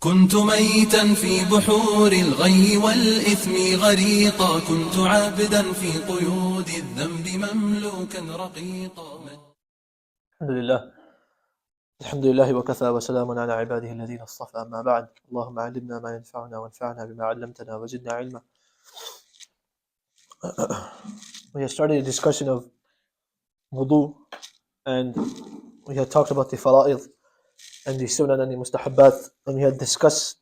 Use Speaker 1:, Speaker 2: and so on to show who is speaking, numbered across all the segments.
Speaker 1: كنت ميتا في بحور الغي والإثم غريقا كنت عابدا في قيود الذنب مملوكا رقيقا.
Speaker 2: الحمد لله وكفى وسلام على عباده الذين اصطفى. أما بعد، اللهم علمنا ما ينفعنا وانفعنا بما علمتنا وزدنا علما. We have started a discussion of wudu, and we had talked about the fara'id and the sunan and the mustahabbat, and we had discussed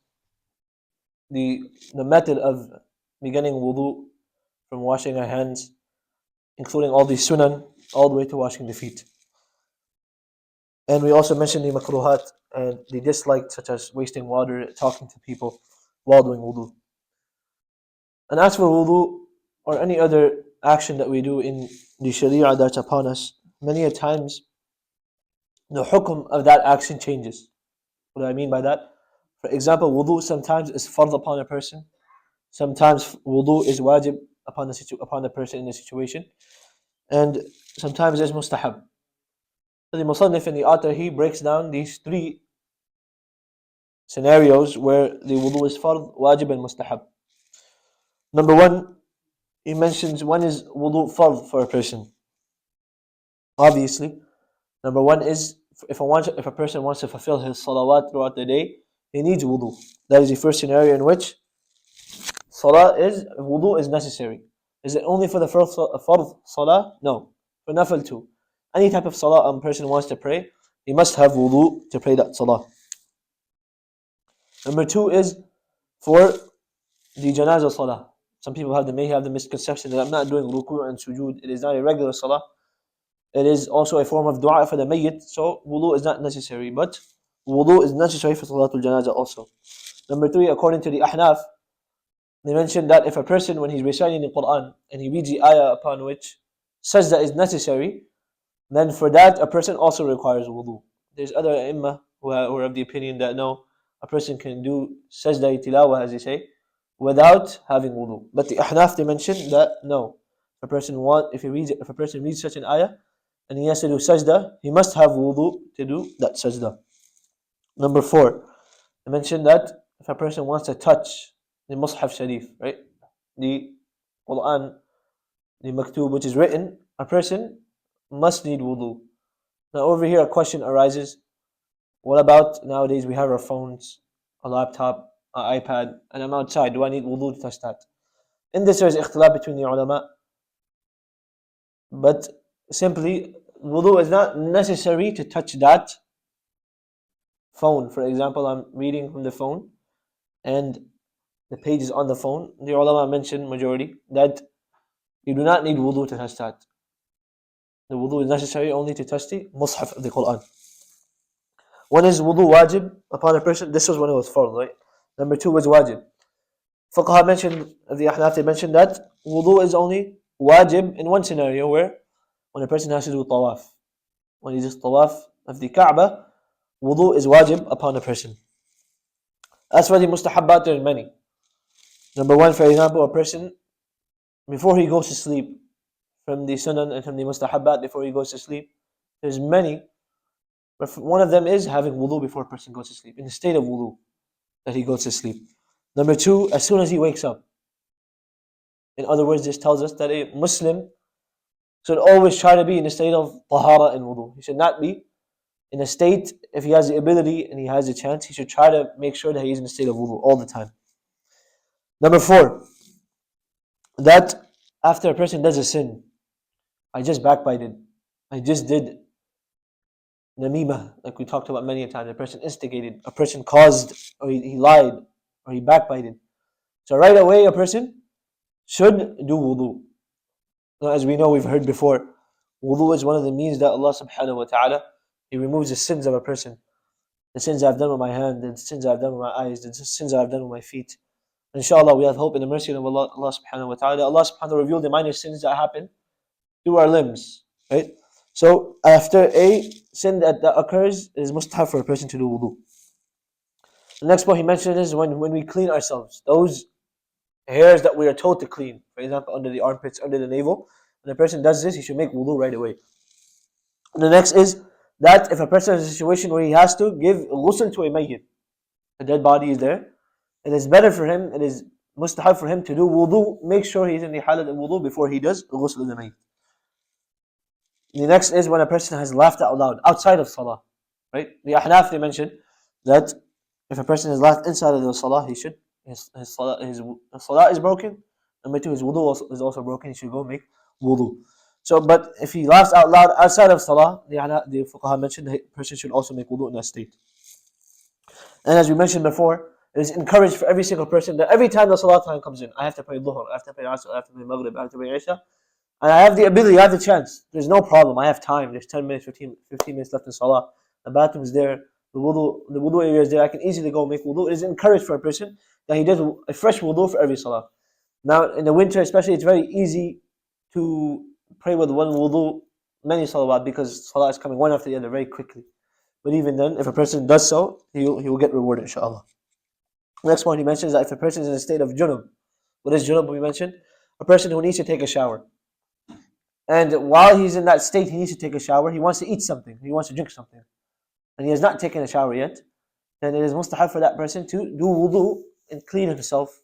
Speaker 2: the method of beginning wudu from washing our hands, including all the sunan, all the way to washing the feet. And we also mentioned the makruhat and the dislike, such as wasting water, talking to people while doing wudu. And as for wudu or any other action that we do in the sharia that's upon us, many a times the hukum of that action changes. What do I mean by that? For example, wudu sometimes is fard upon a person. Sometimes wudu is wajib upon the person in the situation. And sometimes it's mustahab. So the musannif and the author, he breaks down these three scenarios where the wudu is fard, wajib and mustahab. Number one, he mentions one is wudu fard for a person. Obviously, number one is if a person wants to fulfill his salawat throughout the day, he needs wudu. That is the first scenario in which wudu is necessary. Is it only for the first fard salah? No. For nafil too. Any type of salah a person wants to pray, he must have wudu to pray that salah. Number two is for the janazah salah. Some people may have the misconception that I'm not doing ruku' and sujood. It is not a regular salah. It is also a form of dua for the mayyit, so wudu is not necessary. But wudu is necessary for salatul janazah also. Number three, according to the ahnaf, they mentioned that if a person, when he's reciting the Quran and he reads the ayah upon which sajda is necessary, then for that a person also requires wudu. There's other imam who are of the opinion that no, a person can do sajda tilawah, as they say, without having wudu. But the ahnaf, they mentioned that no, if a person reads such an ayah and he has to do sajda, he must have wudu to do that sajda. Number four, they mentioned that if a person wants to touch the Mus'haf Sharif, right, the Quran, the maktub which is written, a person must need wudu. Now over here a question arises, what about nowadays we have our phones, a laptop, an iPad, and I'm outside, do I need wudu to touch that? In this there is ikhtilaf between the ulama, but simply wudu is not necessary to touch that phone. For example, I'm reading from the phone and the page is on the phone. The ulama mentioned, majority, that you do not need wudu to touch that. The wudu is necessary only to touch the Mus'haf of the Quran. One is wudu wajib upon a person. This was when it was fard, right? Number two was wajib. Fiqh mentioned, the ahnaf, they mentioned that wudu is only wajib in one scenario, where when a person has to do tawaf. When he does tawaf of the Kaaba, wudu is wajib upon a person. As for the mustahabbat, there are many. Number one, for example, a person, before he goes to sleep, from the sunan and from the mustahabbat before he goes to sleep, there's many, but one of them is having wudu before a person goes to sleep, in the state of wudu that he goes to sleep. Number two, as soon as he wakes up. In other words, this tells us that a Muslim should always try to be in a state of tahara and wudu. He should not be in a state, if he has the ability and he has the chance, he should try to make sure that he's in a state of wudu all the time. Number four, that after a person does a sin, I just backbited, I just did namimah, like we talked about many a time, a person instigated, a person caused, or he lied, or he backbited. So right away a person should do wudu. Now, as we know, we've heard before, wudu is one of the means that Allah subhanahu wa ta'ala, He removes the sins of a person. The sins I've done with my hand, the sins I've done with my eyes, the sins I've done with my feet. Inshallah, we have hope in the mercy of Allah subhanahu wa ta'ala. Allah subhanahu wa ta'ala revealed the minor sins that happen through our limbs, right? So after a sin that occurs, it is mustahab for a person to do wudu. The next point he mentioned is when we clean ourselves, those hairs that we are told to clean, for example, under the armpits, under the navel, when a person does this, he should make wudu right away. And the next is that if a person is in a situation where he has to give ghusl to a mayyit, the dead body is there, it is better for him, it is mustahab for him to do wudu, make sure he's in the halat of wudu before he does ghusl of the mayyit. The next is when a person has laughed out loud, outside of salah. Right? The Ahnaf, they mentioned that if a person has laughed inside of the salah, he should, his salah is broken. Number two, his wudu is also broken, he should go make wudu. So, but if he laughs out loud outside of salah, the fuqaha mentioned the person should also make wudu in that state. And as we mentioned before, it is encouraged for every single person that every time the salah time comes in, I have to pray dhuhr, I have to pray asr, I have to pray maghrib, I have to pray isha, and I have the ability, I have the chance. There's no problem. I have time. There's 10 minutes, 15 minutes left in salah. The bathroom is there. The wudu area is there. I can easily go make wudu. It is encouraged for a person that he does a fresh wudu for every salah. Now, in the winter especially, it's very easy to pray with one wudu, many salawat, because salah is coming one after the other very quickly. But even then, if a person does so, he will get rewarded, inshallah. Next point he mentions that if a person is in a state of junub, what is junub we mentioned? A person who needs to take a shower. And while he's in that state, he needs to take a shower. He wants to eat something. He wants to drink something. And he has not taken a shower yet. Then it is mustahab for that person to do wudu and clean himself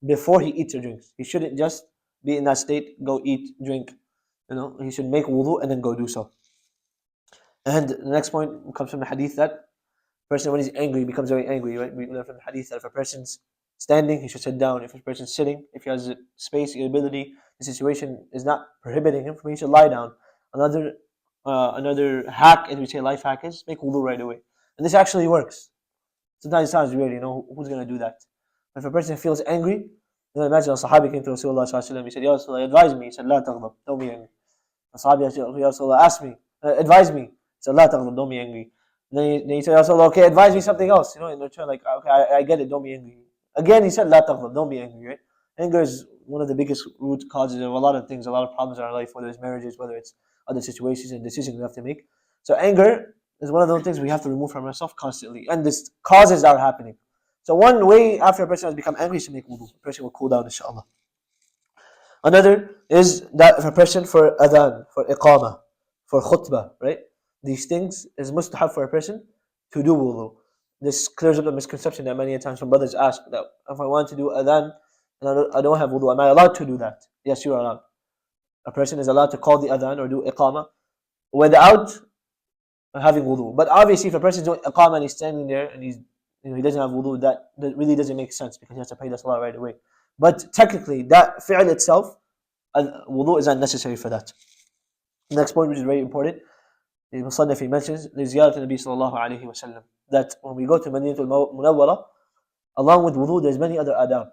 Speaker 2: before he eats or drinks. He shouldn't just be in that state, go eat, drink. He should make wudu and then go do so. And the next point comes from the hadith that person, when he's angry, becomes very angry. Right? We learn from the hadith that if a person's standing, he should sit down. If a person's sitting, if he has space, ability, the situation is not prohibiting him from, he should lie down. Another hack, as we say, life hack, is make wudu right away. And this actually works. Sometimes it sounds weird, who's going to do that? If a person feels angry, imagine a Sahabi came to Rasulullah sallallahu alaihi wasallam. He said, Ya Rasulullah, advise me. He said, La taghdab, don't be angry. A Sahabi said, Ya Rasulullah, ask me, advise me. He said, La taghdab, don't be angry. Then he said, Ya Rasulullah, okay, advise me something else. In return, like, okay, I get it, don't be angry. Again, he said, La taghdab, don't be angry, right? Anger is one of the biggest root causes of a lot of things, a lot of problems in our life, whether it's marriages, whether it's other situations and decisions we have to make. So anger is one of those things we have to remove from ourselves constantly. And this causes are happening. So one way after a person has become angry is to make wudu. A person will cool down, inshallah. Another is that if a person for adhan, for iqamah, for khutbah, right? These things is mustahab for a person to do wudu. This clears up the misconception that many times when brothers ask that if I want to do adhan and I don't have wudu, am I allowed to do that? Yes, you are allowed. A person is allowed to call the adhan or do iqamah without having wudu. But obviously, if a person is doing iqamah and he's standing there and he doesn't have wudu, that really doesn't make sense because he has to pray the salah right away. But technically, that fi'l itself, wudu is unnecessary for that. The next point, which is very important, the Musannif he mentions, the ziyarat Nabi sallallahu alayhi wa sallam, that when we go to Madinatul Munawwara, along with wudu, there's many other adab.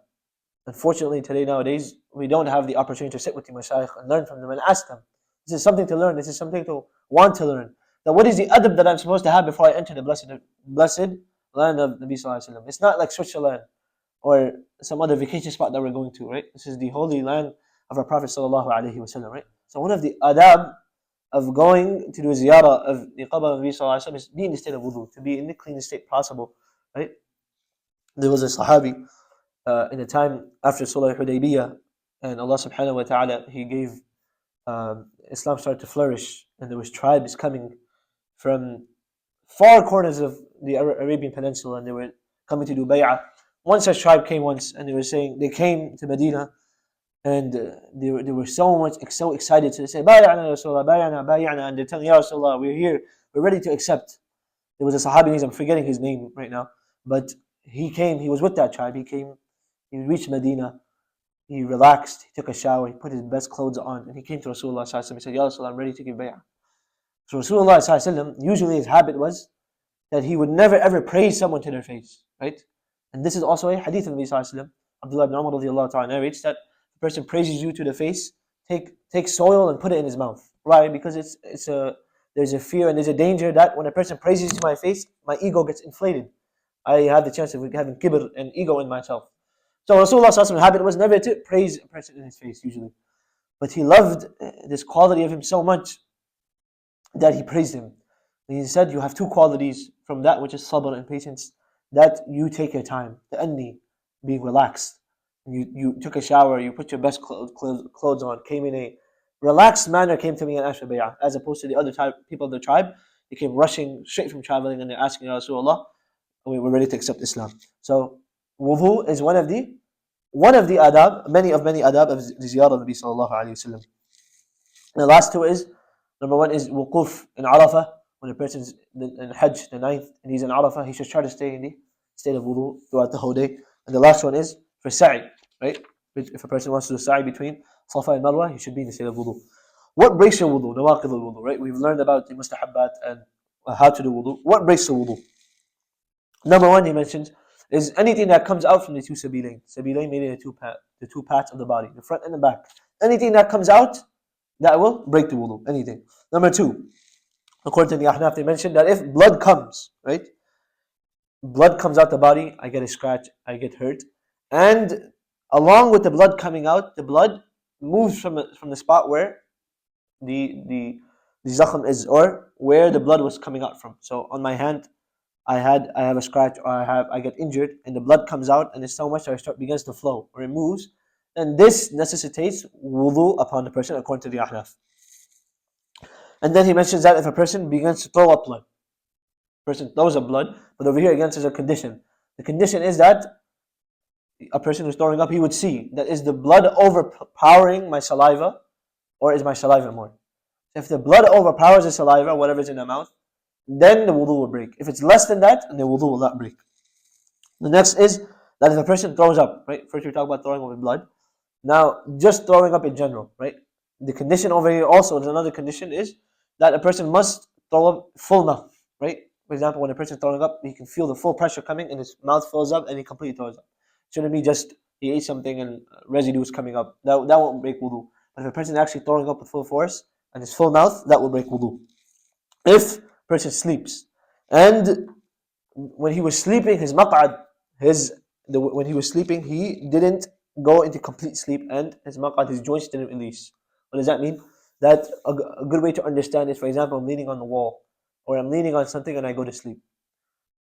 Speaker 2: Unfortunately, today, nowadays, we don't have the opportunity to sit with the mashayikh and learn from them and ask them. This is something to learn. This is something to want to learn. Now, what is the adab that I'm supposed to have before I enter the blessed land of Nabi sallallahu alayhi wa sallam? It's not like Switzerland or some other vacation spot that we're going to, right? This is the holy land of our Prophet sallallahu alayhi wa sallam, right? So one of the adab of going to do a ziyarah of the qabr of Nabi sallallahu alayhi wa sallam is be in the state of wudu, to be in the cleanest state possible, right? There was a sahabi in the time after Sulh Hudaybiyah, and Allah subhanahu wa ta'ala, He gave Islam started to flourish, and there was tribes coming from far corners of the Arabian Peninsula, and they were coming to do bay'ah. One such tribe came once, and they came to Medina, and they were so excited to say, Bay'ana Rasulullah, Bay'ana, and they're telling, Ya Rasulullah, we're here, we're ready to accept. There was a Sahabi, I'm forgetting his name right now, but he was with that tribe, he reached Medina, he relaxed, he took a shower, he put his best clothes on, and he came to Rasulullah sallallahu alaihi wasallam. He said, Ya Rasulullah, I'm ready to give bay'ah. So Rasulullah sallallahu alaihi wasallam, usually his habit was that he would never ever praise someone to their face, right? And this is also a hadith of Nabi sallallahu alaihi wasallam. Abdullah ibn Umar radiallahu ta'ala narrates that the person praises you to the face, take soil and put it in his mouth. Why? Because there's a fear and there's a danger that when a person praises to my face, my ego gets inflated. I have the chance of having kibr and ego in myself. So Rasulullah's habit was never to praise a person in his face, usually. But he loved this quality of him so much that he praised him. And he said, you have two qualities from that which is sabr and patience, that you take your time, ta'anni, being relaxed. You took a shower, you put your best clothes on, came in a relaxed manner, came to me and asked for bay'ah, as opposed to the other people of the tribe. They came rushing straight from traveling and they're asking Ya Rasulullah, we're ready to accept Islam. So wudu is one of the adab, many adab of the ziyarah of Nabi sallallahu alayhi wasallam. The last two is, number one is wuquf in Arafah. When a person's in Hajj, the ninth, and he's in Arafah, he should try to stay in the state of wudu throughout the whole day. And the last one is for sa'i, right? If a person wants to do sa'i between Safa and Marwa, he should be in the state of wudu. What breaks your wudu? Nawaqid al-wudu, right? We've learned about the mustahabbat and how to do wudu. What breaks the wudu? Number one, he mentions, is anything that comes out from the two sabilain. Sabilain meaning the two parts of the body, the front and the back. Anything that comes out, that will break the wudu. Anything. Number two, according to the Ahnaf, they mentioned that if blood comes, right? Blood comes out the body, I get a scratch, I get hurt. And along with the blood coming out, the blood moves from the spot where the zakhm is, or where the blood was coming out from. So on my hand, I have a scratch, or I get injured, and the blood comes out, and it's so much that it begins to flow, or it moves, and this necessitates wudu upon the person, according to the Ahnaf. And then he mentions that if a person begins to throw up blood, person throws up blood, but over here again there's a condition. The condition is that a person who's throwing up, he would see that is the blood overpowering my saliva, or is my saliva more? If the blood overpowers the saliva, whatever is in the mouth, then the wudu will break. If it's less than that, then the wudu will not break. The next is that if a person throws up, right? First we talk about throwing up in blood. Now, just throwing up in general, right? The condition over here also, there's another condition, is that a person must throw up full mouth, right? For example, when a person is throwing up, he can feel the full pressure coming and his mouth fills up and he completely throws up. It shouldn't be just he ate something and residue is coming up. That won't break wudu. But if a person is actually throwing up with full force and his full mouth, that will break wudu. If a person sleeps and when he was sleeping, his maq'ad, when he was sleeping, he didn't go into complete sleep and his maq'ad, his joints didn't release. What does that mean? That a good way to understand is, for example, I'm leaning on the wall or I'm leaning on something and I go to sleep.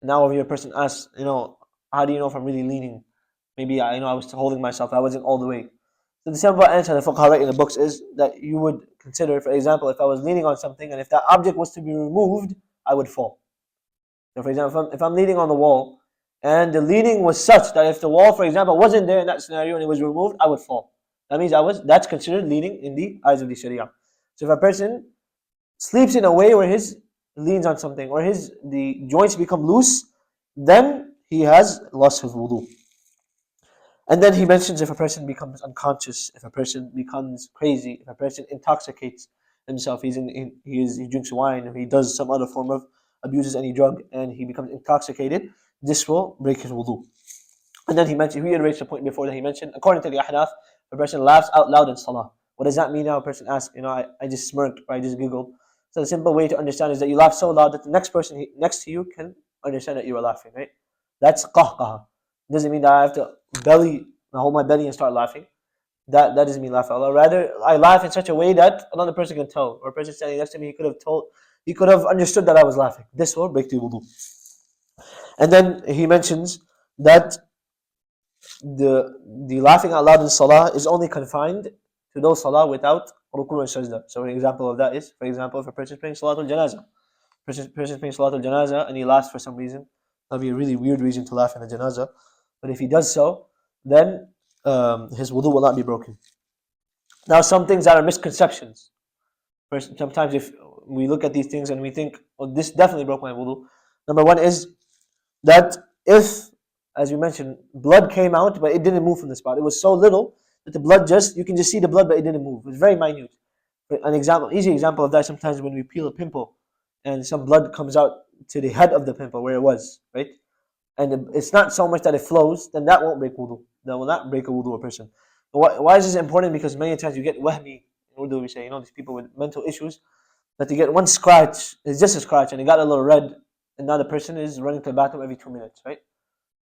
Speaker 2: Now if your person asks, how do you know if I'm really leaning? Maybe I was holding myself, I wasn't all the way. So the simple answer the Fiqh write in the books is that you would consider, for example, if I was leaning on something and if that object was to be removed, I would fall. So for example, if I'm leaning on the wall and the leaning was such that if the wall, for example, wasn't there in that scenario and it was removed, I would fall. That means that's considered leaning in the eyes of the Sharia. So if a person sleeps in a way where his leans on something or the joints become loose, then he has lost his wudu. And then he mentions if a person becomes unconscious, if a person becomes crazy, if a person intoxicates himself, he drinks wine, if he does some other form of abuses any drug and he becomes intoxicated, this will break his wudu. And then he reiterates the point before that he mentioned, according to the Ahnaf, a person laughs out loud in salah. What does that mean now? A person asks, I just smirked or I just giggled. So the simple way to understand is that you laugh so loud that the next person next to you can understand that you are laughing, right? That's qahqaha. It doesn't mean that I have to hold my belly and start laughing. That doesn't mean laugh out loud. Rather, I laugh in such a way that another person can tell, or a person standing next to me, he could have understood that I was laughing. This will break the wudu. And then he mentions that the laughing out loud in salah is only confined to those salah without ruku and sajda. So an example of that is, for example, if a person is praying salatul janazah, person is praying salatul janazah and he laughs for some reason, that'll be a really weird reason to laugh in the janazah. But if he does so, then his wudu will not be broken. Now, some things that are misconceptions. Sometimes if we look at these things and we think, oh, this definitely broke my wudu. Number one is that if, as you mentioned, blood came out but it didn't move from the spot. It was so little that the blood you can just see the blood but it didn't move. It was very minute. Easy example of that, sometimes when we peel a pimple and some blood comes out to the head of the pimple where it was, right? And it's not so much that it flows, then that won't break wudu. That will not break a wudu a person. Why is this important? Because many times you get wahmi, in Urdu we say, these people with mental issues, that they get one scratch, it's just a scratch, and it got a little red, and now the person is running to the bathroom every 2 minutes, right?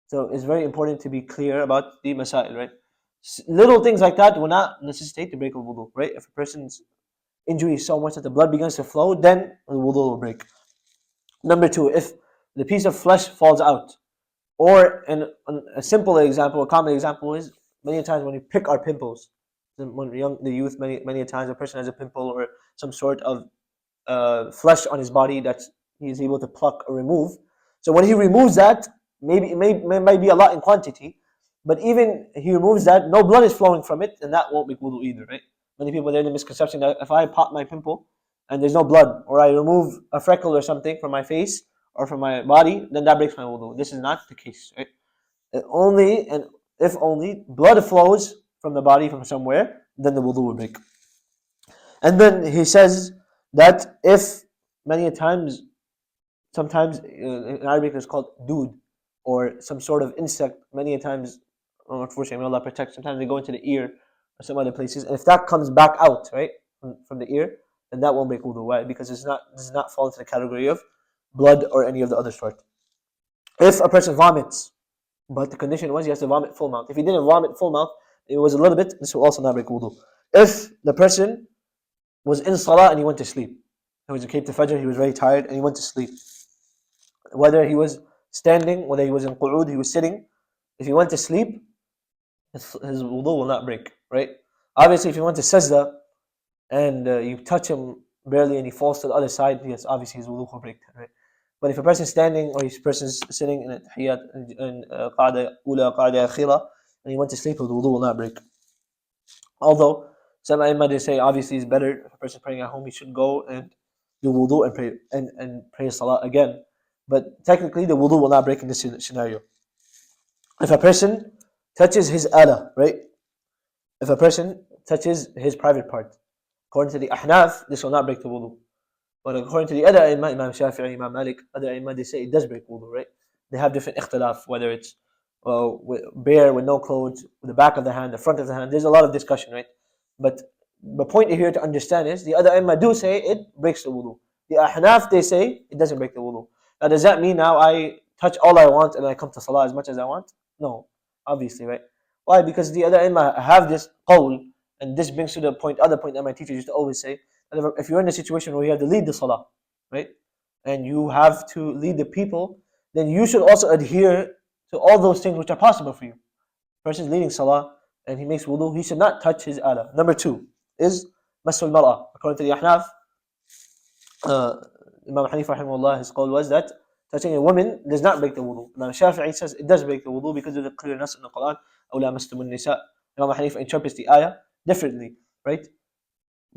Speaker 2: So it's very important to be clear about the masail, right? Little things like that will not necessitate the break of wudu, right? If a person's injury is so much that the blood begins to flow, then the wudu will break. Number two, if the piece of flesh falls out, or a simple example, a common example is many times when we pick our pimples. When the youth, many times a person has a pimple or some sort of flesh on his body that he is able to pluck or remove. So when he removes that, maybe it might be a lot in quantity, but even he removes that, no blood is flowing from it, and that won't make wudu either, right? Many people, they're in the misconception that if I pop my pimple and there's no blood, or I remove a freckle or something from my face or from my body, then that breaks my wudu. This is not the case, right? Only, and if only, blood flows from the body from somewhere, then the wudu will break. And then he says that if many times, sometimes in Arabic it's called dood, or some sort of insect, many times, unfortunately, may Allah protect, sometimes they go into the ear or some other places, and if that comes back out, right, from the ear, then that won't break wudu. Why? Because this does not fall into the category of blood or any of the other sort. If a person vomits, but the condition was he has to vomit full mouth. If he didn't vomit full mouth, it was a little bit, this will also not break wudu. If the person was in salah and he went to sleep, he was in Cape to Fajr, he was very tired and he went to sleep. Whether he was standing, whether he was in qu'ud, he was sitting, if he went to sleep, his wudu will not break, right? Obviously, if he went to sajda and you touch him barely and he falls to the other side, yes, obviously his wudu will break, right? But if a person is standing or a person is sitting in a tahiyyat, in qa'da ula, qa'da akhira, and he went to sleep, his wudu will not break. Although some ai say obviously it's better if a person praying at home, he should go and do wudu and pray and pray salah again. But technically the wudu will not break in this scenario. If a person touches his ala, right? If a person touches his private part, according to the ahnaf, this will not break the wudu. But according to the other Imam Shafi'i, Imam Malik, other Imam, they say it does break wudu, right? They have different ikhtilaf, whether it's bare, with no clothes, with the back of the hand, the front of the hand. There's a lot of discussion, right? But the point here to understand is, the other Imam do say it breaks the wudu. The ahnaf, they say it doesn't break the wudu. Now does that mean now I touch all I want and I come to salah as much as I want? No, obviously, right? Why? Because the other Imam have this qawl, and this brings to the other point that my teacher used to always say, if you're in a situation where you have to lead the salah, right, and you have to lead the people, then you should also adhere to all those things which are possible for you. Person is leading salah and he makes wudu, he should not touch his ala. Number 2 is masul mar'ah. According to the ahnaf, Imam Hanifa rahimahullah, his qawl was that touching a woman does not break the wudu. Imam Shafi'i says it does break the wudu because of the clearness in the Quran. أَوْ لَامَسْتُمُ النِّسَاءَ. Imam Hanifa interprets the ayah differently, right?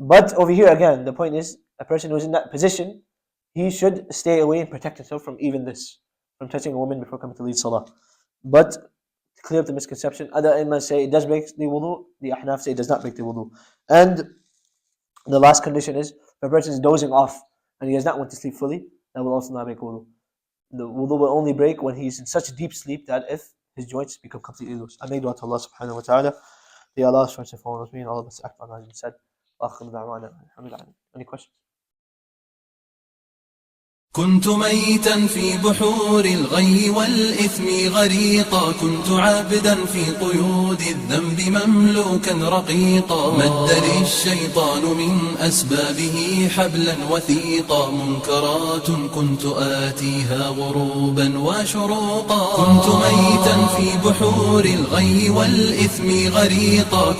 Speaker 2: But over here again, the point is, a person who's in that position, he should stay away and protect himself from even this, from touching a woman before coming to lead salah. But to clear up the misconception, other imams say it does break the wudu, the ahnaf say it does not break the wudu. And the last condition is, if a person is dozing off and he has not went to sleep fully, that will also not break wudu. The wudu will only break when he is in such deep sleep that if his joints become completely loose. I make dua to Allah subhanahu wa ta'ala. May Allah stretch and follow me and all of us act on as he said. Any questions?
Speaker 1: كنت ميتا في بحور الغي والإثم غريقا كنت عابدا في قيود الذنب مملوكا رقيقا مد لي الشيطان من أسبابه حبلا وثيقا منكرات كنت آتيها غروبا وشروقا كنت ميتا في بحور الغي والإثم غريقا